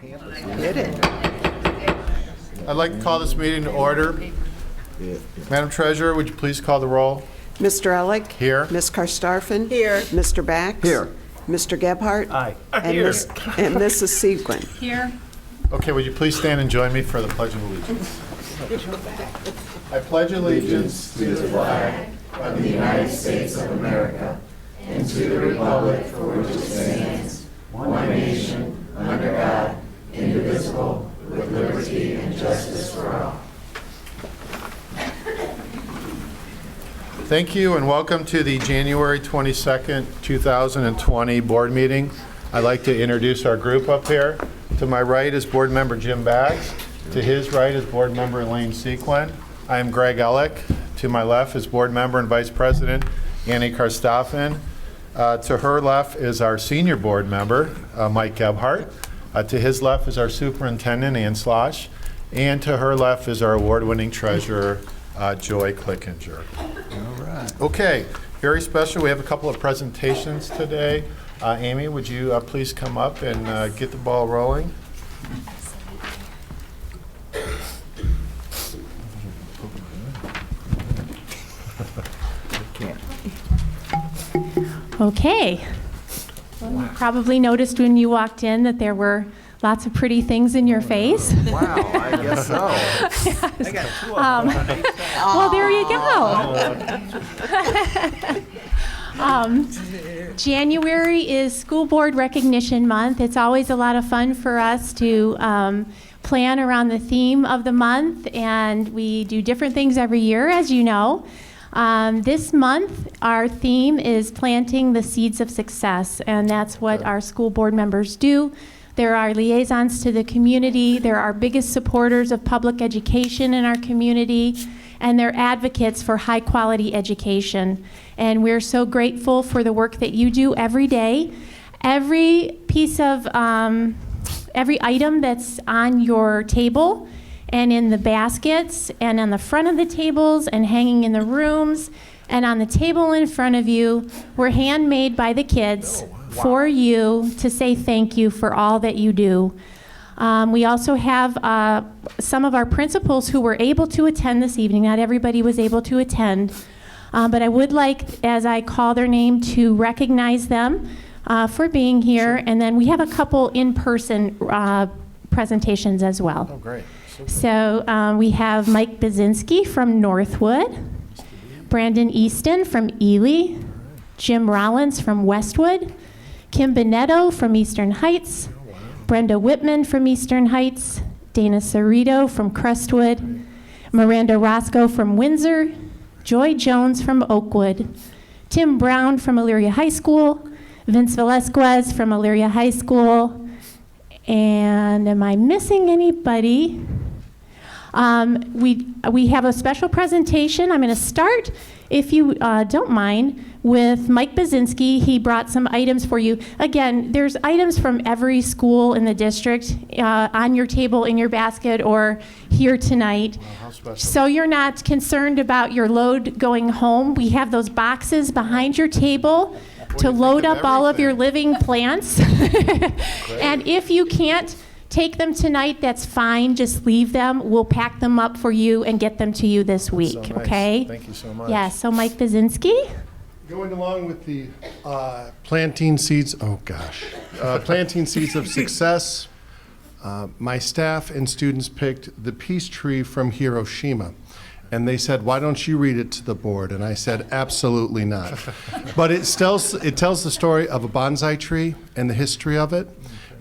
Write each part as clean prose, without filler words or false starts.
Hit it. I'd like to call this meeting to order. Madam Treasurer, would you please call the roll? Mr. Elick? Here. Ms. Karstafen? Here. Mr. Bax? Here. Mr. Gebhardt? Aye. And Mrs. Sequin? Here. Okay, would you please stand and join me for the Pledge of Allegiance? I pledge allegiance to the flag of the United States of America and to the republic for which it stands, one nation, under God, indivisible, with liberty and justice for all. Thank you and welcome to the January 22nd, 2020 board meeting. I'd like to introduce our group up here. To my right is board member Jim Baggs. To his right is board member Elaine Sequin. I am Greg Elick. To my left is board member and vice president Annie Karstafen. To her left is our senior board member, Mike Gebhardt. To his left is our superintendent, Ann Slosh. And to her left is our award-winning treasurer, Joy Clickinger. All right. Okay, very special. We have a couple of presentations today. Amy, would you please come up and get the ball rolling? Okay. Well, you probably noticed when you walked in that there were lots of pretty things in your face. Wow, I guess so. Yes. I got two of them. Well, there you go. January is School Board Recognition Month. It's always a lot of fun for us to plan around the theme of the month, and we do different things every year, as you know. This month, our theme is planting the seeds of success, and that's what our school board members do. They're our liaisons to the community. They're our biggest supporters of public education in our community, and they're advocates for high-quality education. And we're so grateful for the work that you do every day. Every piece of, every item that's on your table and in the baskets and on the front of the tables and hanging in the rooms and on the table in front of you were handmade by the kids for you to say thank you for all that you do. We also have some of our principals who were able to attend this evening. Not everybody was able to attend, but I would like, as I call their name, to recognize them for being here. Sure. And then we have a couple in-person presentations as well. Oh, great. Super. So we have Mike Bazinski from Northwood, Brandon Easton from Ely, Jim Rollins from Westwood, Kim Bonetto from Eastern Heights, Brenda Whitman from Eastern Heights, Dana Cerrito from Crestwood, Miranda Roscoe from Windsor, Joy Jones from Oakwood, Tim Brown from Elyria High School, Vince Velasquez from Elyria High School, and am I missing anybody? We have a special presentation. I'm going to start, if you don't mind, with Mike Bazinski. He brought some items for you. Again, there's items from every school in the district on your table, in your basket, or here tonight. So you're not concerned about your load going home. We have those boxes behind your table to load up all of your living plants. And if you can't take them tonight, that's fine. Just leave them. We'll pack them up for you and get them to you this week, So nice. okay? Thank you so much. Yeah, so Mike Bazinski. Going along with the planting seeds, planting seeds of success, my staff and students picked the peace tree from Hiroshima. And they said, why don't you read it to the board? And I said, absolutely not. But it tells the story of a bonsai tree and the history of it.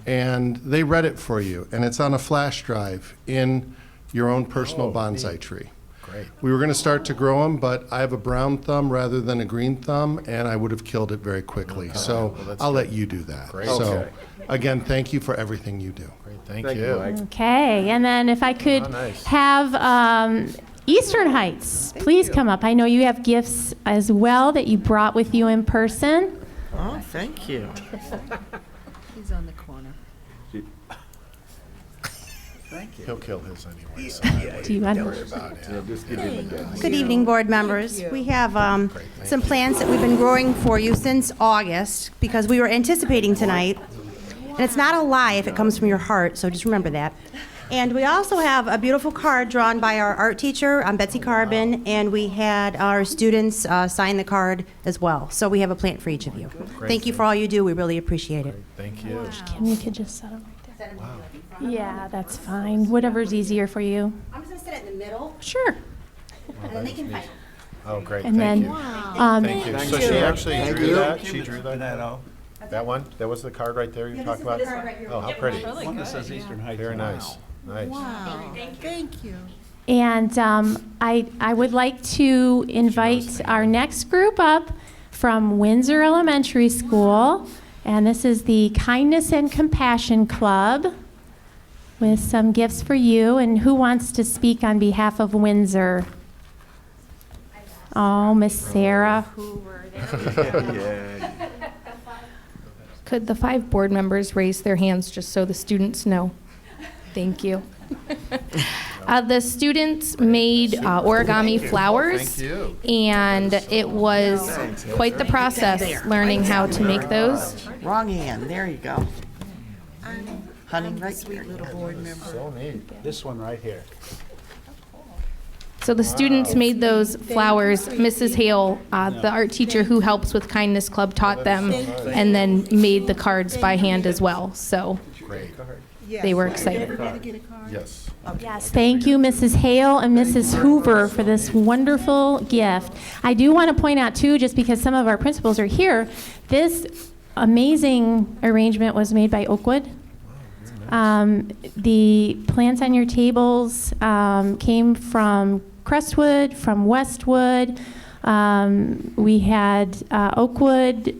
And they read it for you. And it's on a flash drive in your own personal bonsai tree. Great. We were going to start to grow them, but I have a brown thumb rather than a green thumb, and I would have killed it very quickly. Okay. So Well, I'll let you do that. Great. So Okay. again, thank you for everything you do. Great. Thank Thank you. you, Mike. Okay, and then if I could nice. have Eastern Heights, please come up. I know you have gifts as well that you brought with you in person. Oh, thank you. He's on the corner. Thank you. He'll kill his anyway. So Do you want Yeah, just give him a guess. Good evening, board members. We have some plants that we've been growing for you since August because we were anticipating tonight. And it's not a lie if it comes from your heart, so just remember that. And we also have a beautiful card drawn by our art teacher, Betsy Carbon, and we had our students sign the card as well. So we have a plant for each of you. Thank you for all you do. We really appreciate it. Thank you. Kim, you could just set them right there. Yeah, that's fine. Whatever's easier for you. I'm just going to set it in the middle, Sure. and then they can fight. Oh, great, And thank then, you. um, Thank you. So she actually Thank drew you. that? She drew that? That one? That was the card right there you're talking about? This card right here. Oh, how pretty. One that says Eastern Heights. Very nice. Nice. Wow. Thank you. And I would like to invite our next group up from Windsor Elementary School. And this is the Kindness and Compassion Club with some gifts for you. And who wants to speak on behalf of Windsor? Oh, Miss Sarah Hoover. Yeah. Could the 5 board members raise their hands just so the students know? Thank you. The students made origami flowers, Thank you. and it was quite the process learning how to make those. Wrong hand, there you go. Honey, right there. Little board member. So neat. This one right here. So the students made those flowers. Mrs. Hale, the art teacher who helps with Kindness Club, taught them and then made the cards by hand as well. So Great. they were excited. Yes. Yes, thank you, Mrs. Hale and Mrs. Hoover, for this wonderful gift. I do want to point out, too, just because some of our principals are here, this amazing arrangement was made by Oakwood. The plants on your tables came from Crestwood, from Westwood. We had Oakwood.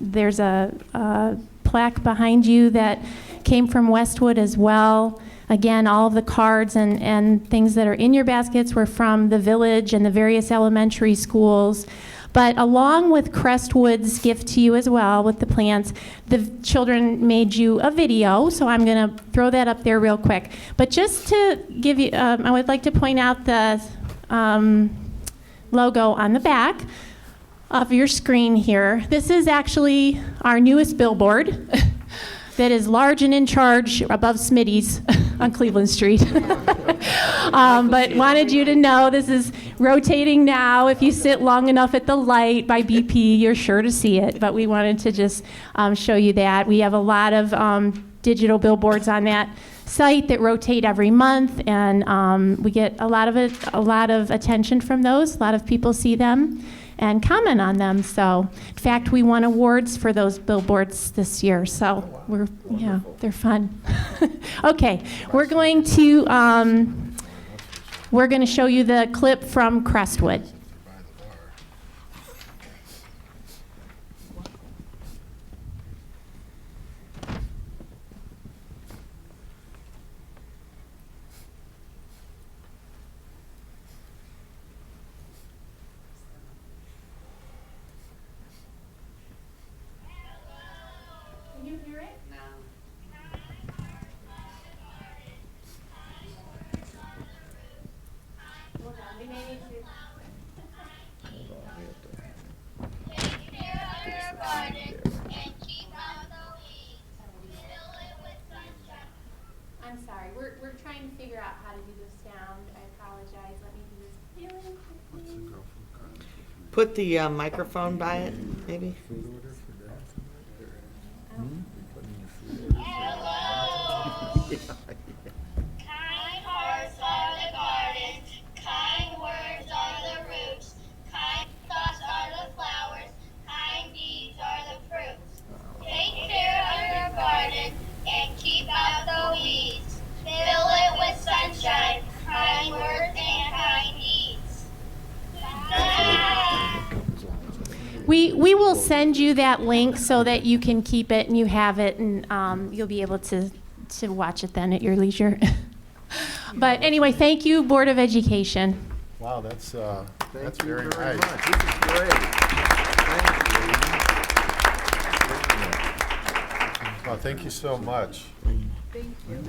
There's a plaque behind you that came from Westwood as well. Again, all of the cards and things that are in your baskets were from the village and the various elementary schools. But along with Crestwood's gift to you as well, with the plants, the children made you a video, so I'm going to throw that up there real quick. But just to give you, I would like to point out the logo on the back of your screen here. This is actually our newest billboard that is large and in charge above Smitty's on Cleveland Street. But wanted you to know this is rotating now. If you sit long enough at the light by BP, you're sure to see it. But we wanted to just show you that. We have a lot of digital billboards on that site that rotate every month, and we get a lot of attention from those. A lot of people see them and comment on them. So, in fact, we won awards for those billboards this year. So they're fun. Okay, we're going to show you the clip from Crestwood. Can you hear it? Hold on, we may need to. Take care of your garden and keep out the weeds. Fill it with sunshine. I'm sorry, we're trying to figure out how to do the sound. I apologize. Let me do this really quickly. Put the microphone by it, maybe? Kind hearts are the garden, kind words are the roots, kind thoughts are the flowers, kind deeds are the fruits. Take care of your garden and keep out the weeds. Fill it with sunshine, kind words and kind deeds. We will send you that link so that you can keep it and you have it, and you'll be able to watch it then at your leisure. But anyway, thank you, Board of Education. Wow, that's Thank you very very nice. much. This is great. Well, thank you so much.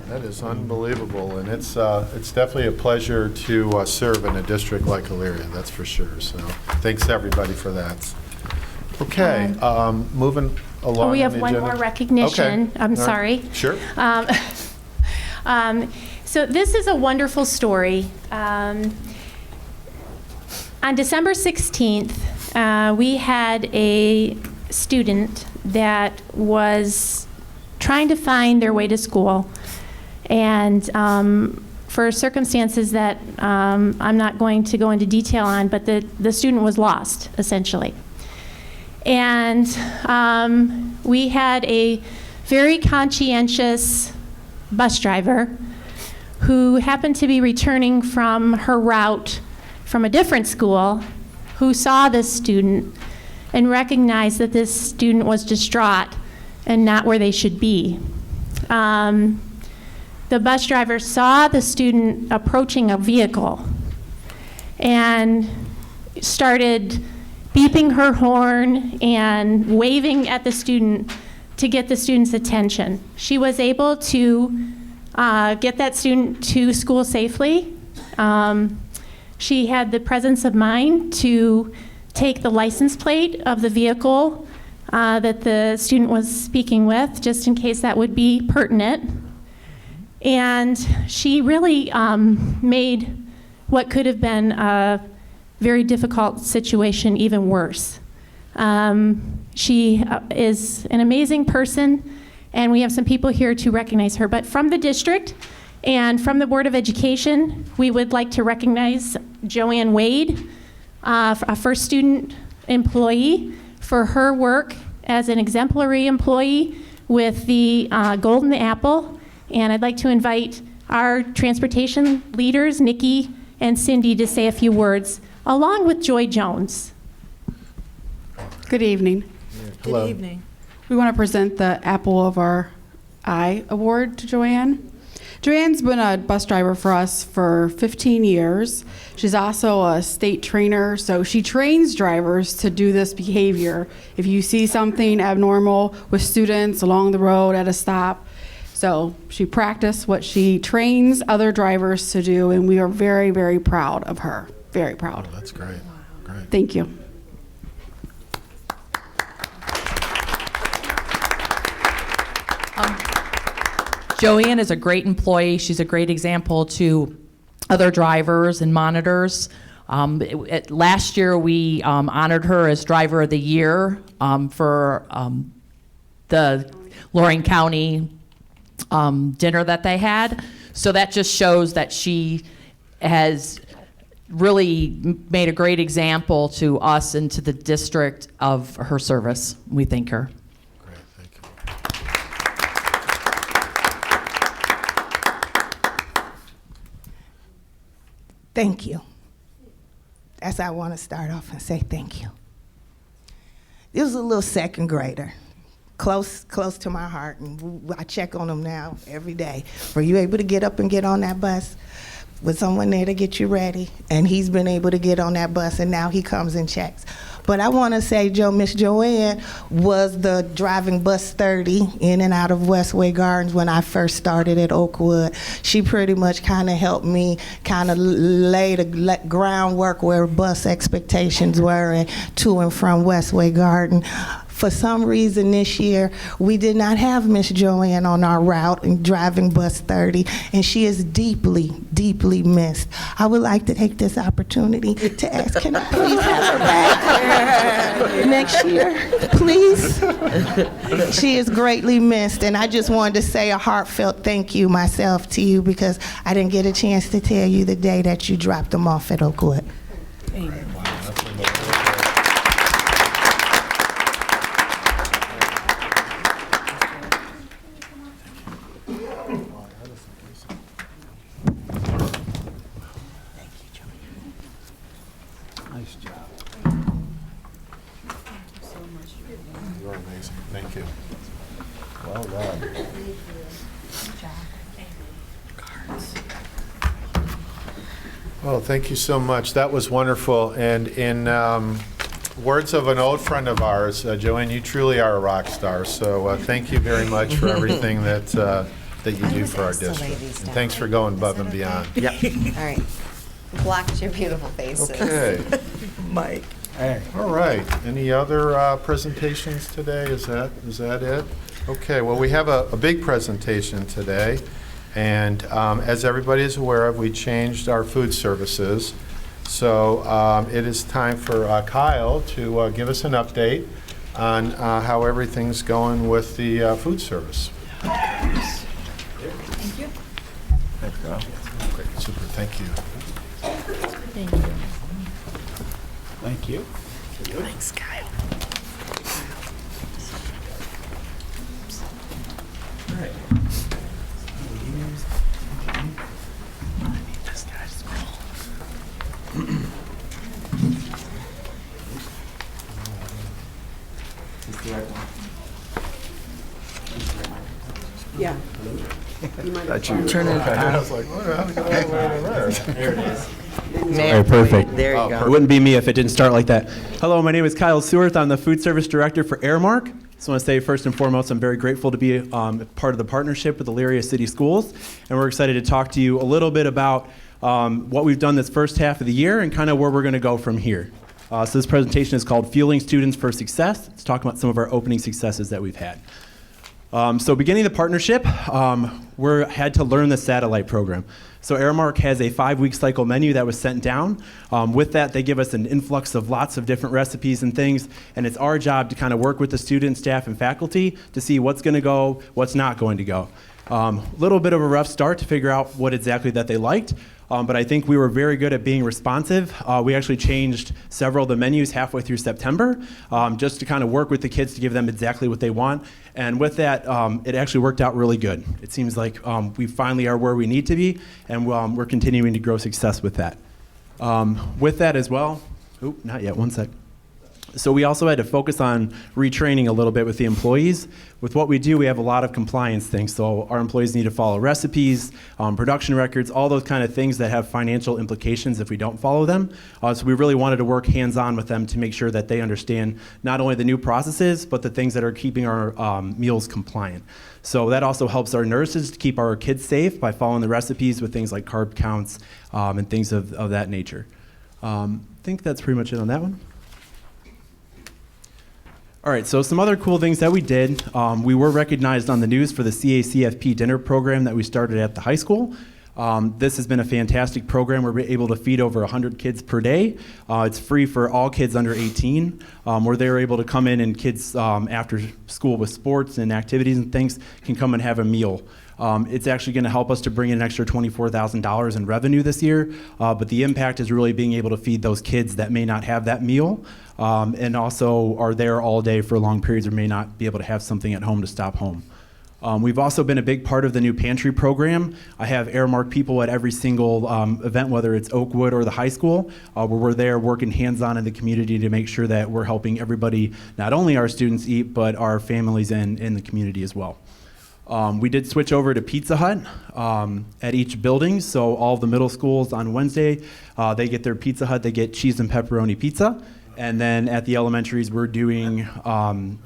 That is unbelievable, and it's definitely a pleasure to serve in a district like Elyria, that's for sure. So thanks to everybody for that. Okay, moving along We on have the one agenda? more recognition. Okay. I'm All right. sorry. Sure. So this is a wonderful story. On December 16th, we had a student that was trying to find their way to school. And for circumstances that I'm not going to go into detail on, but the student was lost, essentially. And we had a very conscientious bus driver who happened to be returning from her route from a different school, who saw this student and recognized that this student was distraught and not where they should be. The bus driver saw the student approaching a vehicle and started beeping her horn and waving at the student to get the student's attention. She was able to get that student to school safely. She had the presence of mind to take the license plate of the vehicle that the student was speaking with, just in case that would be pertinent. And she really made what could have been a very difficult situation even worse. She is an amazing person, and we have some people here to recognize her. But from the district and from the Board of Education, we would like to recognize Joanne Wade, a first student employee, for her work as an exemplary employee with the Golden Apple. And I'd like to invite our transportation leaders, Nikki and Cindy, to say a few words, along with Joy Jones. Good evening. Hello. Good evening. We want to present the Apple of Our Eye Award to Joanne. Joanne's been a bus driver for us for 15 years. She's also a state trainer, so she trains drivers to do this behavior. If you see something abnormal with students along the road at a stop, so she practiced what she trains other drivers to do, and we are very, very proud of her. Very proud. Oh, that's great. Great. Thank you. Joanne is a great employee. She's a great example to other drivers and monitors. Last year, we honored her as Driver of the Year for the Lorain County dinner that they had. So that just shows that she has really made a great example to us and to the district of her service. We thank her. Great, thank you. Thank you. That's how I want to start off and say thank you. This was a little second grader, close to my heart, and I check on him now every day. Were you able to get up and get on that bus? Was someone there to get you ready? And he's been able to get on that bus, and now he comes and checks. But I want to say, Miss Joanne was the driving bus 30 in and out of Westway Gardens when I first started at Oakwood. She pretty much kind of helped me kind of lay the groundwork where bus expectations were and to and from Westway Garden. For some reason this year, we did not have Miss Joanne on our route and driving bus 30, and she is deeply, deeply missed. I would like to take this opportunity to ask, can I please have her back next year, please? She is greatly missed, and I just wanted to say a heartfelt thank you myself to you, because I didn't get a chance to tell you the day that you dropped them off at Oakwood. Amen. Nice job. You're amazing. Thank you. Well done. Well, thank you so much. That was wonderful. And in words of an old friend of ours, Joanne, you truly are a rock star. So thank you very much for everything that you do for our district. And thanks for going above and beyond. Yep. All right. Blocked your beautiful faces. Okay. Mike. All right. Any other presentations today? Is that it? Okay. Well, we have a big presentation today, and as everybody is aware of, we changed our food services. So it is time for Kyle to give us an update on how everything's going with the food service. Thank you. Thanks, Kyle. Great. Super. Thank you. Thank you. Thank you. Thanks, Kyle. Yeah. Turn it I on. was like, what? How did I get all the way to there? There it is. There, Perfect. There you Oh, go. It wouldn't be me if it didn't start like that. Hello, my name is Kyle Seworth. I'm the food service director for Airmark. Just want to say first and foremost, I'm very grateful to be part of the partnership with Elyria City Schools, and we're excited to talk to you a little bit about what we've done this first half of the year and kind of where we're going to go from here. So this presentation is called Fueling Students for Success. Let's talk about some of our opening successes that we've had. So beginning the partnership, we had to learn the satellite program. So Airmark has a 5-week cycle menu that was sent down. With that, they give us an influx of lots of different recipes and things, and it's our job to kind of work with the students, staff, and faculty to see what's going to go, what's not going to go. Little bit of a rough start to figure out what exactly that they liked. But I think we were very good at being responsive. We actually changed several of the menus halfway through September just to kind of work with the kids to give them exactly what they want. And with that, it actually worked out really good. It seems like we finally are where we need to be, and we're continuing to grow success with that. With that as well, not yet, one sec. So we also had to focus on retraining a little bit with the employees. With what we do, we have a lot of compliance things. So our employees need to follow recipes, production records, all those kind of things that have financial implications if we don't follow them. So we really wanted to work hands-on with them to make sure that they understand not only the new processes, but the things that are keeping our meals compliant. So that also helps our nurses to keep our kids safe by following the recipes with things like carb counts and things of that nature. I think that's pretty much it on that one. All right, so some other cool things that we did. We were recognized on the news for the CACFP dinner program that we started at the high school. This has been a fantastic program. We're able to feed over 100 kids per day. It's free for all kids under 18, where they're able to come in and kids after school with sports and activities and things can come and have a meal. It's actually going to help us to bring in an extra $24,000 in revenue this year, but the impact is really being able to feed those kids that may not have that meal and also are there all day for long periods or may not be able to have something at home to stop home. We've also been a big part of the new pantry program. I have Airmark people at every single event, whether it's Oakwood or the high school, where we're there working hands-on in the community to make sure that we're helping everybody, not only our students eat, but our families and the community as well. We did switch over to Pizza Hut at each building, so all of the middle schools on Wednesday, they get their Pizza Hut, they get cheese and pepperoni pizza, and then at the elementaries, we're doing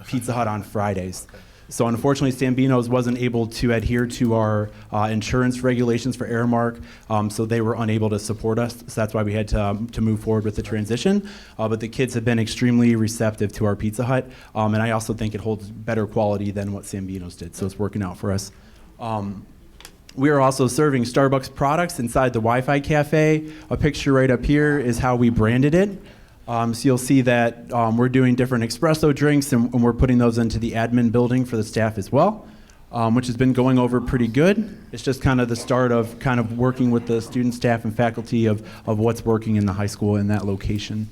Pizza Hut on Fridays. So unfortunately, Sambino's wasn't able to adhere to our insurance regulations for Airmark, so they were unable to support us. So that's why we had to move forward with the transition. But the kids have been extremely receptive to our Pizza Hut, and I also think it holds better quality than what Sambino's did, so it's working out for us. We are also serving Starbucks products inside the Wi-Fi cafe. A picture right up here is how we branded it. So you'll see that we're doing different espresso drinks and we're putting those into the admin building for the staff as well, which has been going over pretty good. It's just kind of the start of kind of working with the student, staff, and faculty of what's working in the high school in that location.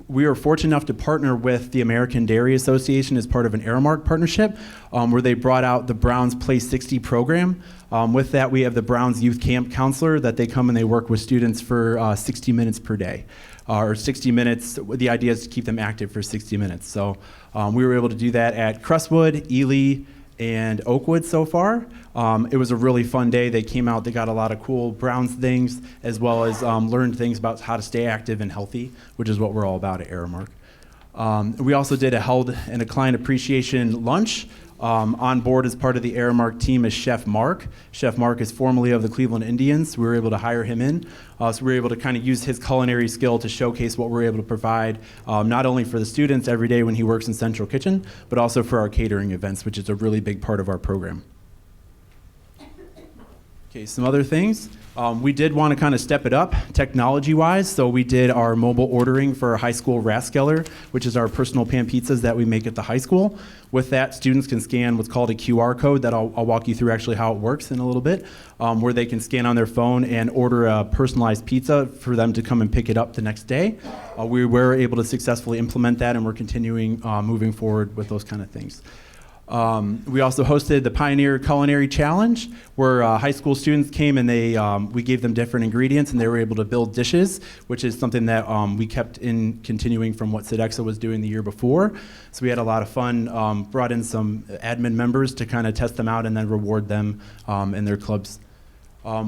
We are fortunate enough to partner with the American Dairy Association as part of an Airmark partnership, where they brought out the Browns Play 60 program. With that, we have the Browns Youth Camp Counselor that they come and they work with students for 60 minutes per day. Or 60 minutes, the idea is to keep them active for 60 minutes. So we were able to do that at Crestwood, Ely, and Oakwood so far. It was a really fun day. They came out, they got a lot of cool Browns things, as well as learned things about how to stay active and healthy, which is what we're all about at Airmark. We also did a held and a client appreciation lunch. On board as part of the Aramark team is Chef Mark. Chef Mark is formerly of the Cleveland Indians. We were able to hire him in. So we were able to kind of use his culinary skill to showcase what we're able to provide, not only for the students every day when he works in Central Kitchen, but also for our catering events, which is a really big part of our program. Okay, some other things. We did want to kind of step it up technology-wise, so we did our mobile ordering for our high school Rathskeller, which is our personal pan pizzas that we make at the high school. With that, students can scan what's called a QR code that I'll walk you through actually how it works in a little bit, where they can scan on their phone and order a personalized pizza for them to come and pick it up the next day. We were able to successfully implement that, and we're continuing moving forward with those kind of things. We also hosted the Pioneer Culinary Challenge, where high school students came and we gave them different ingredients and they were able to build dishes, which is something that we kept in continuing from what Sodexo was doing the year before. So we had a lot of fun, brought in some admin members to kind of test them out and then reward them in their clubs.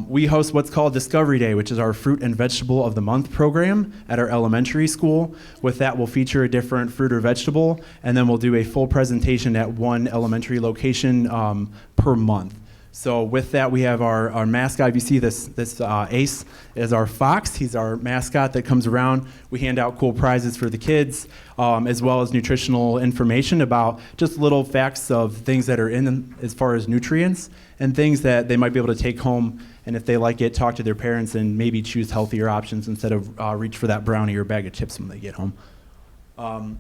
We host what's called Discovery Day, which is our Fruit and Vegetable of the Month program at our elementary school. With that, we'll feature a different fruit or vegetable, and then we'll do a full presentation at one elementary location per month. So with that, we have our mascot. If you see this Ace is our fox. He's our mascot that comes around. We hand out cool prizes for the kids, as well as nutritional information about just little facts of things that are in them as far as nutrients and things that they might be able to take home. And if they like it, talk to their parents and maybe choose healthier options instead of reach for that brownie or bag of chips when they get home.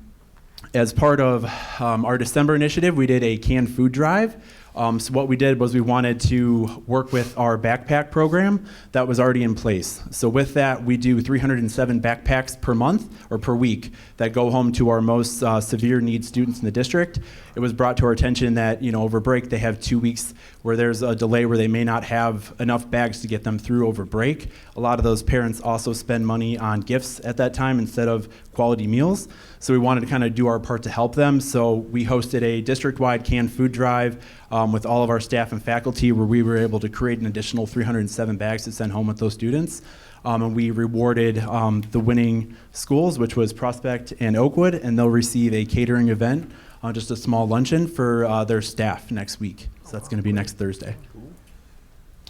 As part of our December initiative, we did a canned food drive. So what we did was we wanted to work with our backpack program that was already in place. So with that, we do 307 backpacks per month or per week that go home to our most severe needs students in the district. It was brought to our attention that, over break they have 2 weeks where there's a delay where they may not have enough bags to get them through over break. A lot of those parents also spend money on gifts at that time instead of quality meals. So we wanted to kind of do our part to help them. So we hosted a district-wide canned food drive with all of our staff and faculty where we were able to create an additional 307 bags to send home with those students. And we rewarded the winning schools, which was Prospect and Oakwood, and they'll receive a catering event, just a small luncheon for their staff next week. So that's going to be next Thursday.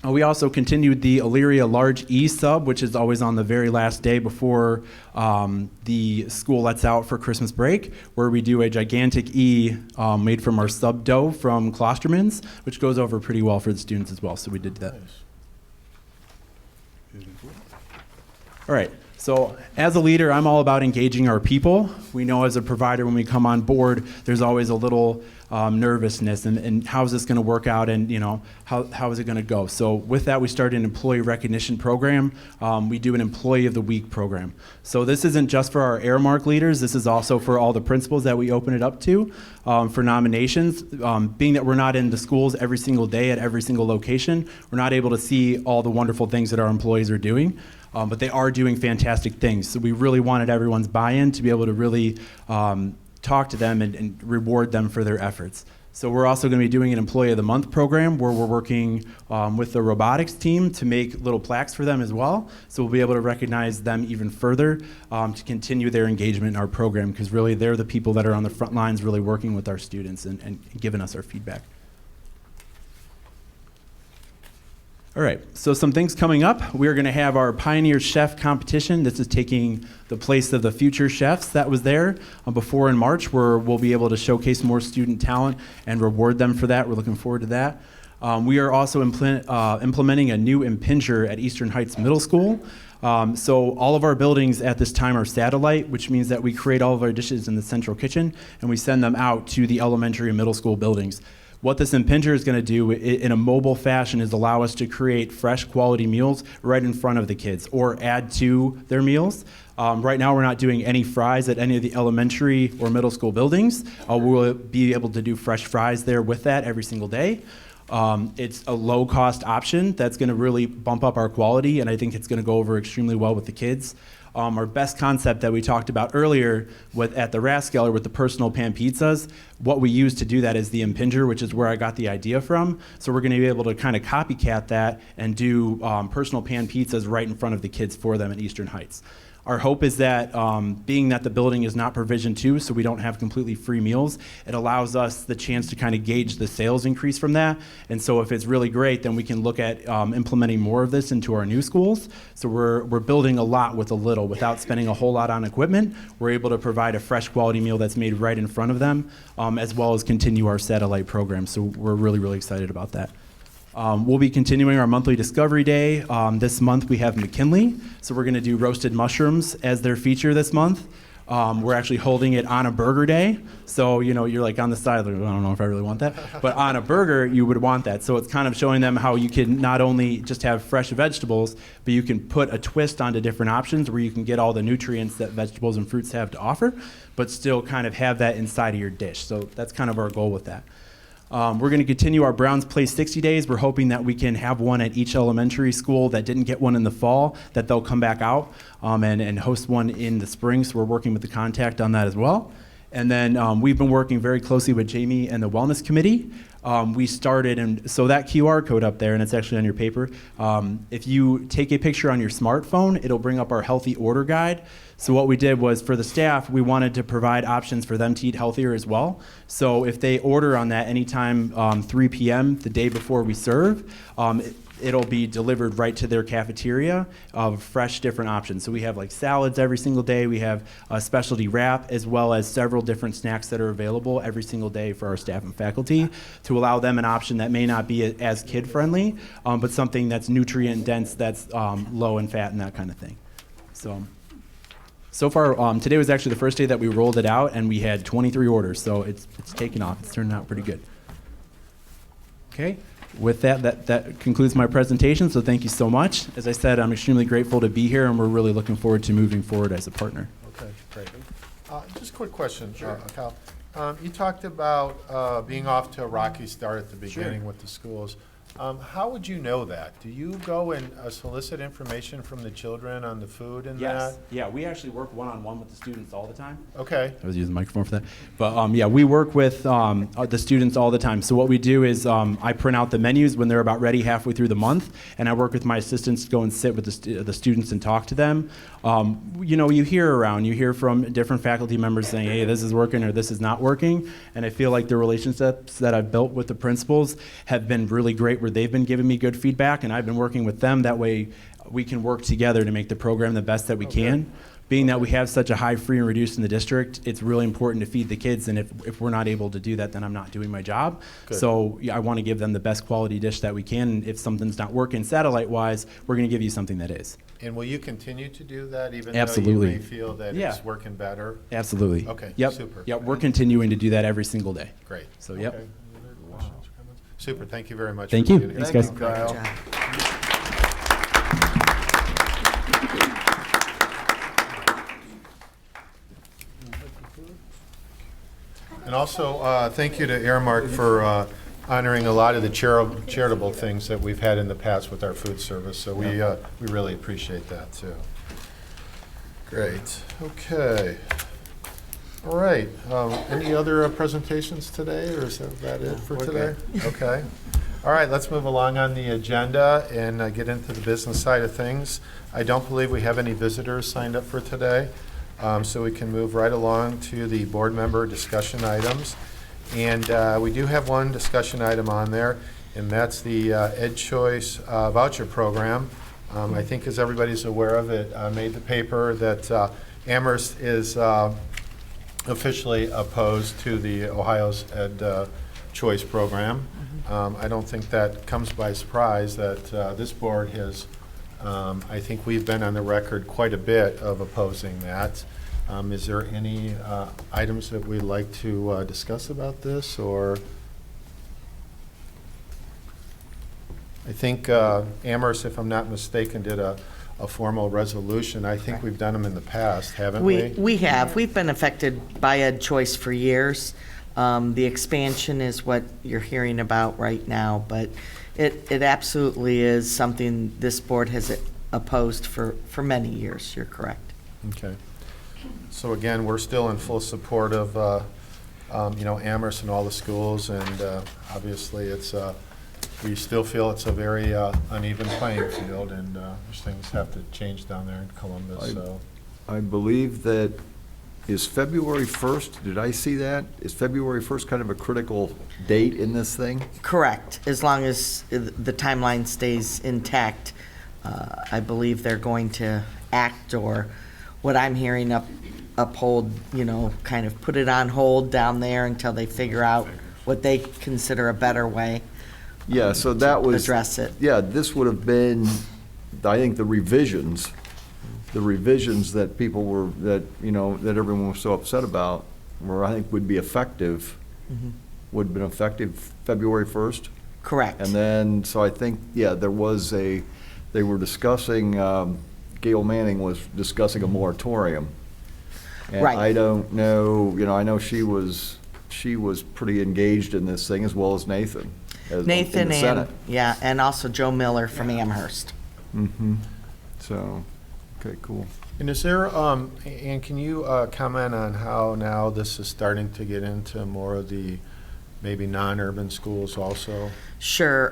We also continued the Elyria Large E sub, which is always on the very last day before the school lets out for Christmas break, where we do a gigantic E made from our sub dough from Klosterman's, which goes over pretty well for the students as well. So we did that. All right. So as a leader, I'm all about engaging our people. We know as a provider when we come on board, there's always a little nervousness and how is this going to work out and how is it going to go. So with that, we started an employee recognition program. We do an employee of the week program. So this isn't just for our Aramark leaders. This is also for all the principals that we open it up to for nominations. Being that we're not in the schools every single day at every single location, we're not able to see all the wonderful things that our employees are doing. But they are doing fantastic things. So we really wanted everyone's buy-in to be able to really talk to them and reward them for their efforts. So we're also going to be doing an Employee of the Month program where we're working with the robotics team to make little plaques for them as well. So we'll be able to recognize them even further to continue their engagement in our program because really they're the people that are on the front lines really working with our students and giving us our feedback. All right, so some things coming up. We're going to have our Pioneer Chef competition. This is taking the place of the future chefs that was there before in March, where we'll be able to showcase more student talent and reward them for that. We're looking forward to that. We are also implementing a new impinger at Eastern Heights Middle School. So all of our buildings at this time are satellite, which means that we create all of our dishes in the central kitchen and we send them out to the elementary and middle school buildings. What this impinger is going to do in a mobile fashion is allow us to create fresh quality meals right in front of the kids or add to their meals. Right now we're not doing any fries at any of the elementary or middle school buildings. We'll be able to do fresh fries there with that every single day. It's a low cost option that's going to really bump up our quality and I think it's going to go over extremely well with the kids. Our best concept that we talked about earlier at the Rathskeller with the personal pan pizzas, what we use to do that is the impinger, which is where I got the idea from. So we're going to be able to kind of copycat that and do personal pan pizzas right in front of the kids for them in Eastern Heights. Our hope is that being that the building is not provision 2, so we don't have completely free meals, it allows us the chance to kind of gauge the sales increase from that. And so if it's really great, then we can look at implementing more of this into our new schools. So we're building a lot with a little without spending a whole lot on equipment. We're able to provide a fresh quality meal that's made right in front of them, as well as continue our satellite program. So we're really, really excited about that. We'll be continuing our monthly Discovery Day. This month we have McKinley, so we're going to do roasted mushrooms as their feature this month. We're actually holding it on a burger day, so you're like on the side, like, I don't know if I really want that, but on a burger you would want that. So it's kind of showing them how you can not only just have fresh vegetables, but you can put a twist onto different options where you can get all the nutrients that vegetables and fruits have to offer, but still kind of have that inside of your dish. So that's kind of our goal with that. We're going to continue our Browns Play 60 days. We're hoping that we can have one at each elementary school that didn't get one in the fall, that they'll come back out and host one in the spring. So we're working with the contact on that as well. And then we've been working very closely with Jamie and the Wellness Committee. We started, and so that QR code up there, and it's actually on your paper, if you take a picture on your smartphone, it'll bring up our healthy order guide. So what we did was, for the staff, we wanted to provide options for them to eat healthier as well. So if they order on that anytime 3 p.m. the day before we serve, it'll be delivered right to their cafeteria of fresh different options. So we have like salads every single day. We have a specialty wrap, as well as several different snacks that are available every single day for our staff and faculty to allow them an option that may not be as kid-friendly, but something that's nutrient-dense, that's low in fat and that kind of thing. So far, today was actually the first day that we rolled it out, and we had 23 orders, so it's taken off. It's turned out pretty good. Okay. With that concludes my presentation, so thank you so much. As I said, I'm extremely grateful to be here, and we're really looking forward to moving forward as a partner. Okay, great. Just a quick question, Kyle. You talked about being off to a rocky start at the beginning with the schools. How would you know that? Do you go and solicit information from the children on the food and that? Yeah, we actually work one-on-one with the students all the time. Okay. I was using the microphone for that. But yeah, we work with the students all the time. So what we do is I print out the menus when they're about ready halfway through the month, and I work with my assistants to go and sit with the students and talk to them. You hear from different faculty members saying, hey, this is working or this is not working. And I feel like the relationships that I've built with the principals have been really great, where they've been giving me good feedback, and I've been working with them. That way we can work together to make the program the best that we can. Being that we have such a high free and reduced in the district, it's really important to feed the kids, and if we're not able to do that, then I'm not doing my job. Good. So I want to give them the best quality dish that we can, and if something's not working satellite-wise, we're going to give you something that is. And will you continue to do that even Absolutely. though you may feel that it's working better? Absolutely. Okay, yep. Super. Yep, we're continuing to do that every single day. Great. So, yep. Okay. Any other questions or comments? Super, thank you very much. Thank for you. being here. Thanks, guys. Kyle. And also, thank you to Airmark for honoring a lot of the charitable things that we've had in the past with our food service. So we really appreciate that too. Great. Okay. All right. Any other presentations today, or is that it for today? Okay. All right. Let's move along on the agenda and get into the business side of things. I don't believe we have any visitors signed up for today. So we can move right along to the board member discussion items. And we do have one discussion item on there, and that's the Ed Choice voucher program. I think, as everybody's aware of it, made the paper that Amherst is officially opposed to the Ohio's Ed Choice program. I don't think that comes by surprise that this board has, I think we've been on the record quite a bit of opposing that. Is there any items that we'd like to discuss about this, or? I think Amherst, if I'm not mistaken, did a formal resolution. I think we've done them in the past, haven't we? We have. We've been affected by Ed Choice for years. The expansion is what you're hearing about right now, but it absolutely is something this board has opposed for many years. You're correct. Okay. So again, we're still in full support of Amherst and all the schools, and obviously we still feel it's a very uneven playing field, and things have to change down there in Columbus. So I believe that is February 1st, did I see that? Is February 1st kind of a critical date in this thing? Correct, as long as the timeline stays intact. I believe they're going to act, or what I'm hearing, uphold, kind of put it on hold down there until they figure out what they consider a better way. Yeah, so that was. Address it. Yeah, this would have been, I think, the revisions that people were, that everyone was so upset about, were, I think, would be effective, would have been effective February 1st. Correct. And then, so I think, there was they were discussing, Gail Manning was discussing a moratorium. And Right. I don't know, I know she was pretty engaged in this thing, as well as Nathan. In Nathan the Senate. and also Joe Miller from Amherst. Mm-hmm. So, okay, cool. And is there, and can you comment on how now this is starting to get into more of the maybe non-urban schools also? Sure.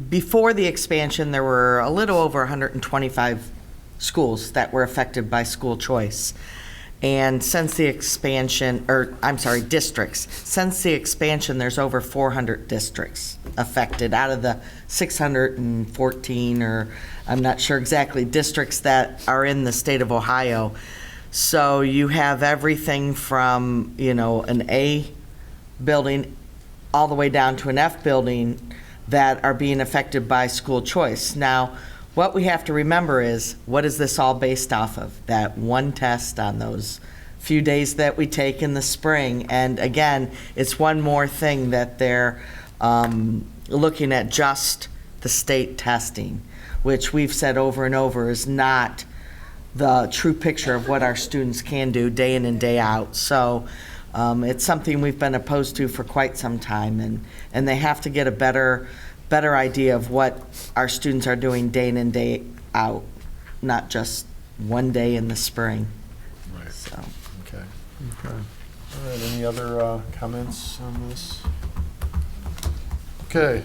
Before the expansion, there were a little over 125 schools that were affected by school choice. And since the expansion, districts, since the expansion, there's over 400 districts affected out of the 614, or I'm not sure exactly, districts that are in the state of Ohio. So you have everything from, an A building all the way down to an F building that are being affected by school choice. Now, what we have to remember is, what is this all based off of? That one test on those few days that we take in the spring. And again, it's one more thing that they're looking at, just the state testing, which we've said over and over is not the true picture of what our students can do day in and day out. So it's something we've been opposed to for quite some time, and they have to get a better idea of what our students are doing day in and day out, not just one day in the spring. Right. So. Okay. All right, any other comments on this? Okay,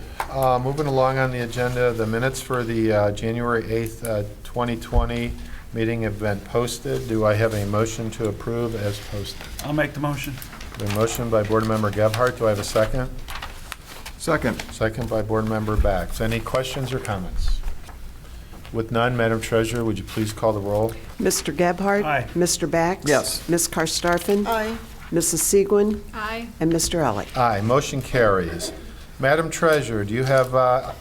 moving along on the agenda, the minutes for the January 8th, 2020 meeting have been posted. Do I have a motion to approve as posted? I'll make the motion. The motion by Board Member Gebhardt. Do I have a second? Second. Second by Board Member Bax. Any questions or comments? With none, Madam Treasurer, would you please call the roll? Mr. Gebhardt? Aye. Mr. Bax? Yes. Ms. Karstafen? Aye. Mrs. Seguin? Aye. And Mr. Elick? Aye, motion carries. Madam Treasurer, do you have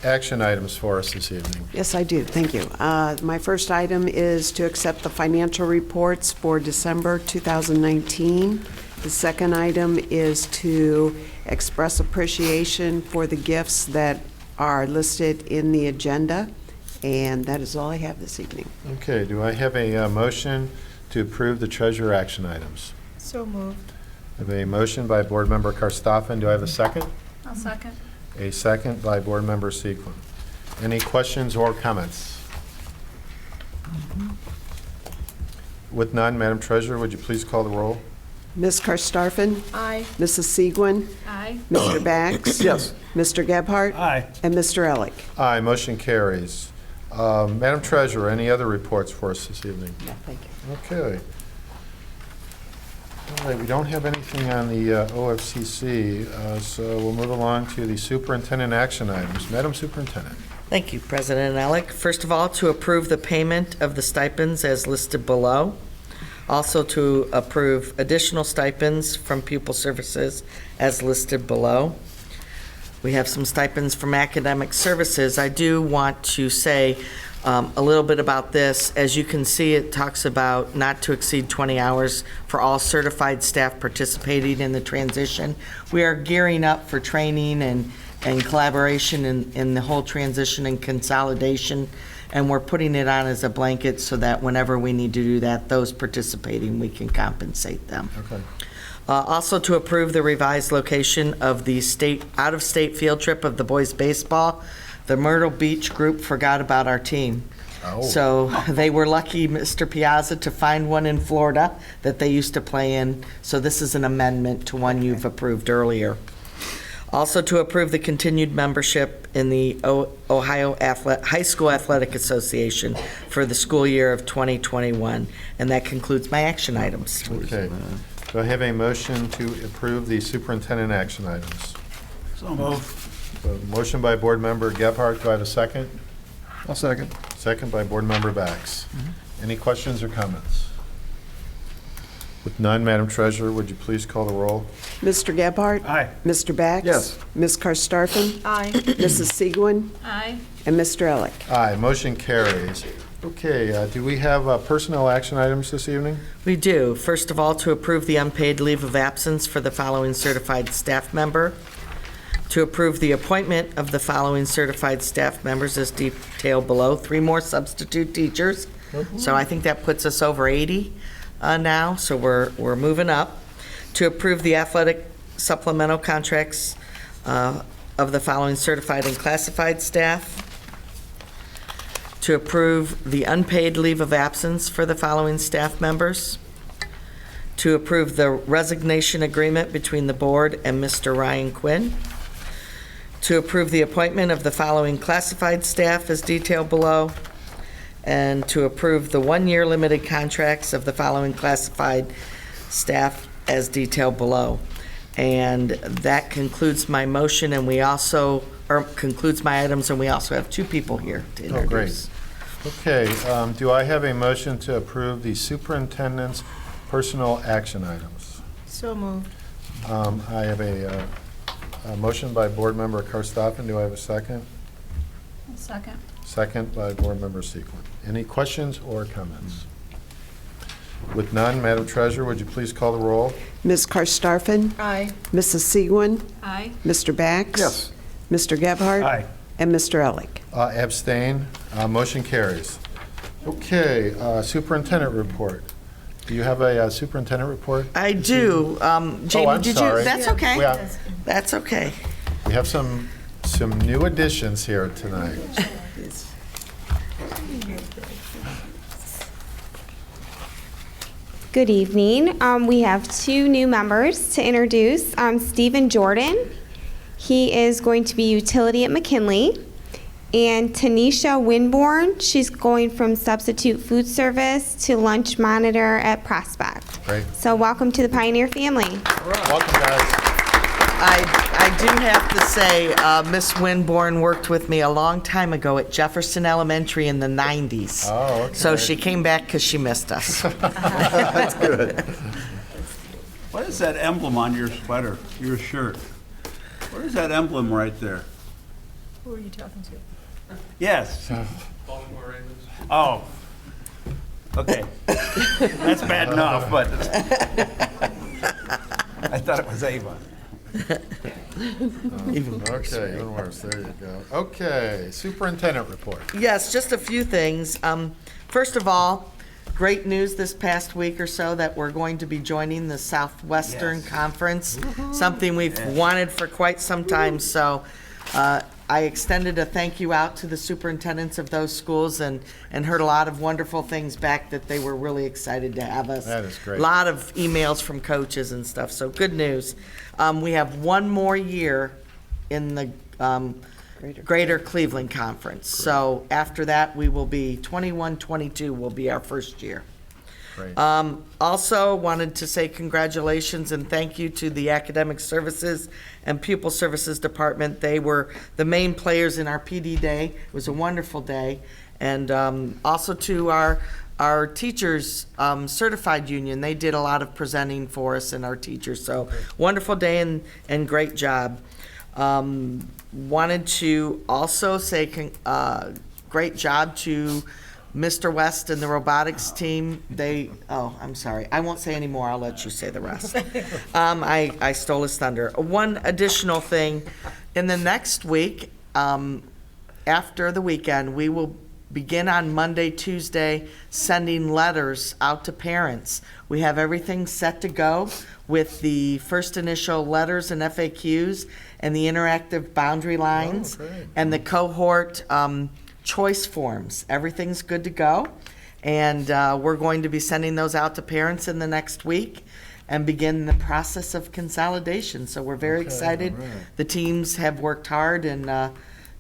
action items for us this evening? Yes, I do. Thank you. My first item is to accept the financial reports for December 2019. The second item is to express appreciation for the gifts that are listed in the agenda. And that is all I have this evening. Okay, do I have a motion to approve the treasurer action items? So moved. I have a motion by Board Member Karstoffen. Do I have a second? I'll second. A second by Board Member Sequin. Any questions or comments? With none, Madam Treasurer, would you please call the roll? Ms. Karstafen? Aye. Mrs. Seguin? Aye. Mr. Bax? Yes. Mr. Gebhardt? Aye. And Mr. Elick? Aye, motion carries. Madam Treasurer, any other reports for us this evening? No, thank you. Okay. All right, we don't have anything on the OFCC, so we'll move along to the superintendent action items. Madam Superintendent. Thank you, President Elick. First of all, to approve the payment of the stipends as listed below. Also to approve additional stipends from pupil services as listed below. We have some stipends from academic services. I do want to say a little bit about this. As you can see, it talks about not to exceed 20 hours for all certified staff participating in the transition. We are gearing up for training and collaboration in the whole transition and consolidation, and we're putting it on as a blanket so that whenever we need to do that, those participating, we can compensate them. Okay. Also to approve the revised location of the out-of-state field trip of the boys' baseball. The Myrtle Beach group forgot about our team. Oh. So they were lucky, Mr. Piazza, to find one in Florida that they used to play in. So this is an amendment to one you've approved earlier. Also to approve the continued membership in the Ohio High School Athletic Association for the school year of 2021. And that concludes my action items. Okay. Do I have a motion to approve the superintendent action items? So moved. Motion by Board Member Gebhardt. Do I have a second? I'll second. Second by Board Member Bax. Any questions or comments? With none, Madam Treasurer, would you please call the roll? Mr. Gebhardt? Aye. Mr. Bax? Yes. Ms. Karstafen? Aye. Mrs. Seguin? Aye. And Mr. Elick? Aye, motion carries. Okay, do we have personnel action items this evening? We do. First of all, to approve the unpaid leave of absence for the following certified staff member. To approve the appointment of the following certified staff members as detailed below. 3 more substitute teachers. So I think that puts us over 80 now, so we're moving up. To approve the athletic supplemental contracts of the following certified and classified staff. To approve the unpaid leave of absence for the following staff members. To approve the resignation agreement between the board and Mr. Ryan Quinn. To approve the appointment of the following classified staff as detailed below. And to approve the 1-year limited contracts of the following classified staff as detailed below. And that concludes my motion, and we also, or concludes my items, and we also have 2 people here to introduce. Oh, great. Okay, do I have a motion to approve the superintendent's personal action items? So moved. I have a motion by Board Member Karstoffen. Do I have a second? Second. Second by Board Member Sequin. Any questions or comments? With none, Madam Treasurer, would you please call the roll? Ms. Karstafen? Aye. Mrs. Seguin? Aye. Mr. Bax? Yes. Mr. Gebhardt? Aye. And Mr. Elick? Abstain. Motion carries. Okay, superintendent report. Do you have a superintendent report? I do. Jamie, I'm did sorry. you? That's okay. Yeah. That's okay. We have some new additions here tonight. Good evening. We have 2 new members to introduce. Stephen Jordan. He is going to be utility at McKinley. And Tanisha Winborn. She's going from substitute food service to lunch monitor at Prospect. Great. So welcome to the Pioneer family. Welcome, guys. I do have to say, Miss Winborn worked with me a long time ago at Jefferson Elementary in the 90s. Oh, okay. So she came back because she missed us. That's good. What is that emblem on your sweater, your shirt? What is that emblem right there? Who are you talking to? Yes. Oh. Okay. That's bad enough, but I thought it was Avon. Even Okay, even worse. There you go. Okay, superintendent report. Yes, just a few things. First of all, great news this past week or so that we're going to be joining the Southwestern Conference, something we've wanted for quite some time. So I extended a thank you out to the superintendents of those schools and heard a lot of wonderful things back that they were really excited to have us. That is great. A lot of emails from coaches and stuff, so good news. We have 1 more year in the Greater Cleveland Conference. So after that, we will be 21-22 will be our first year. Great. Also wanted to say congratulations and thank you to the Academic Services and Pupil Services Department. They were the main players in our PD Day. It was a wonderful day. And also to our teachers certified union. They did a lot of presenting for us and our teachers. So wonderful day and great job. Wanted to also say great job to Mr. West and the robotics team. I'm sorry. I won't say any more. I'll let you say the rest. I stole his thunder. One additional thing, in the next week, after the weekend, we will begin on Monday, Tuesday, sending letters out to parents. We have everything set to go with the first initial letters and FAQs and the interactive boundary lines and the cohort choice forms. Everything's good to go. And we're going to be sending those out to parents in the next week. and begin the process of consolidation. So we're very Okay, excited. all right. The teams have worked hard, and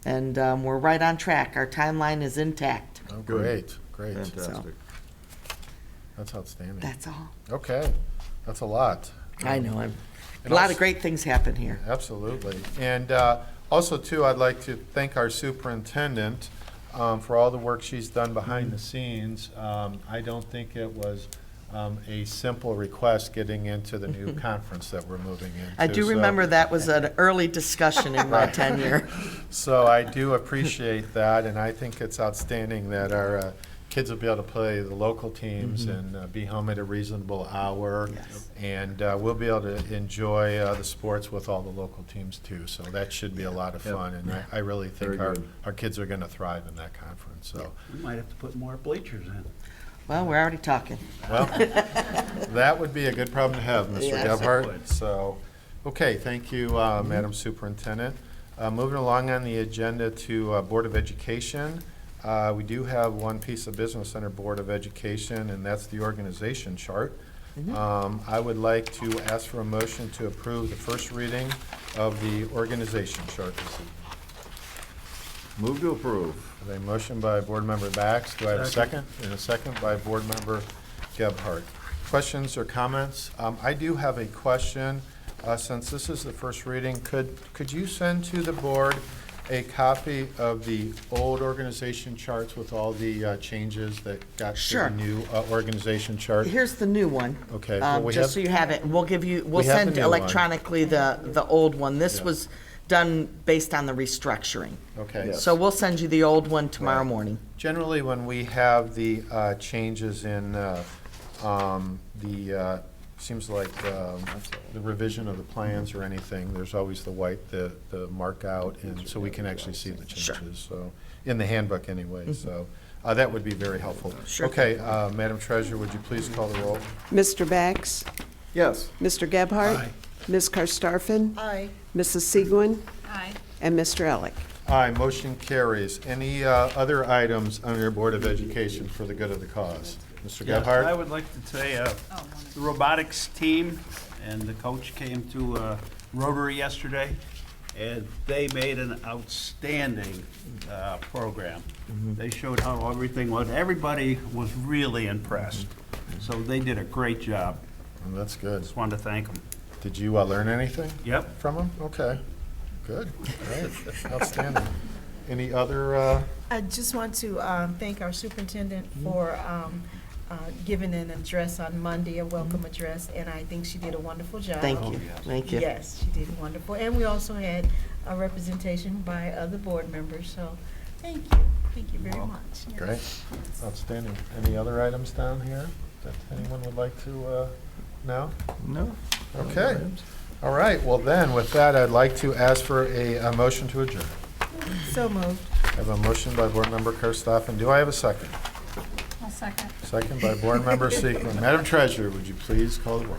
we're right on track. Our timeline is intact. Oh, great, great. Fantastic. That's outstanding. That's all. Okay, that's a lot. I know. A And lot also- of great things happen here. Absolutely. And also, too, I'd like to thank our superintendent for all the work she's done behind the scenes. I don't think it was a simple request getting into the new conference that we're moving into. I do So- remember that was an early discussion in my Right. tenure. So I do appreciate that, and I think it's outstanding that our kids will be able to play the local teams and be home at a reasonable hour. Yes. And we'll be able to enjoy the sports with all the local teams too. So that should be a lot of Yep. fun, and I really think Very good. our kids are going to thrive in that conference. So, We might have to put more bleachers in. Well, we're already talking. well, that would be a good problem to have, Mr. Yes, it Gebhardt. would. So, okay, thank you, Madam Superintendent. Moving along on the agenda to Board of Education. We do have one piece of business under Board of Education, and that's the organization chart. I would like to ask for a motion to approve the first reading of the organization chart this evening. Move to approve. I have a motion by Board Member Bax. Do I have a second? And a second by Board Member Gebhardt. Questions or comments? I do have a question. Since this is the first reading, could you send to the board a copy of the old organization charts with all the changes that got to Sure. the new organization chart? Here's the new one. Okay, well, we Just have- so you have it, and we'll We have send the new one. electronically the old one. This Yeah. was done based on the restructuring. Okay. Yes. So we'll send you the old one tomorrow Right. morning. Generally, when we have the changes in seems like the revision of the plans or anything, there's always the white, the mark out, and so we can actually see the changes, so, in the handbook anyway, so that would be very helpful. Sure. Okay, Madam Treasurer, would you please call the roll? Mr. Bax? Yes. Mr. Gebhardt? Aye. Ms. Karstafen? Aye. Mrs. Seguin? Aye. And Mr. Elick? Aye, motion carries. Any other items under Board of Education for the good of the cause? Mr. Yes, Gebhardt? I would like to say, the robotics team and the coach came to Rotary yesterday, and they made an outstanding program. They showed how everything was. Everybody was really impressed. So they did a great job. Well, that's good. Just wanted to thank them. Did you learn anything? Yep. From them? Okay, good, great, outstanding. Any other, I just want to thank our superintendent for giving an address on Monday, a welcome address, and I think she did a wonderful job. Thank you, thank you. Yes, she did wonderful. And we also had a representation by other board members, so thank you very much. Yes. great, outstanding. Any other items down here that anyone would like to know? No. Okay, all right, well then, with that, I'd like to ask for a motion to adjourn. So moved. I have a motion by Board Member Karstoffen. Do I have a second? I'll second. Second by Board Member Sequin. Madam Treasurer, would you please call the roll?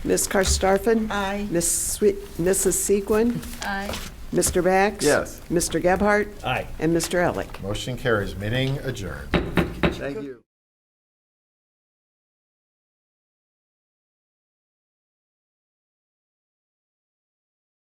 Ms. Karstafen? Aye. Mrs. Seguin? Aye. Mr. Bax? Yes. Mr. Gebhardt? Aye. And Mr. Elick? Motion carries. Meeting adjourned. Thank you.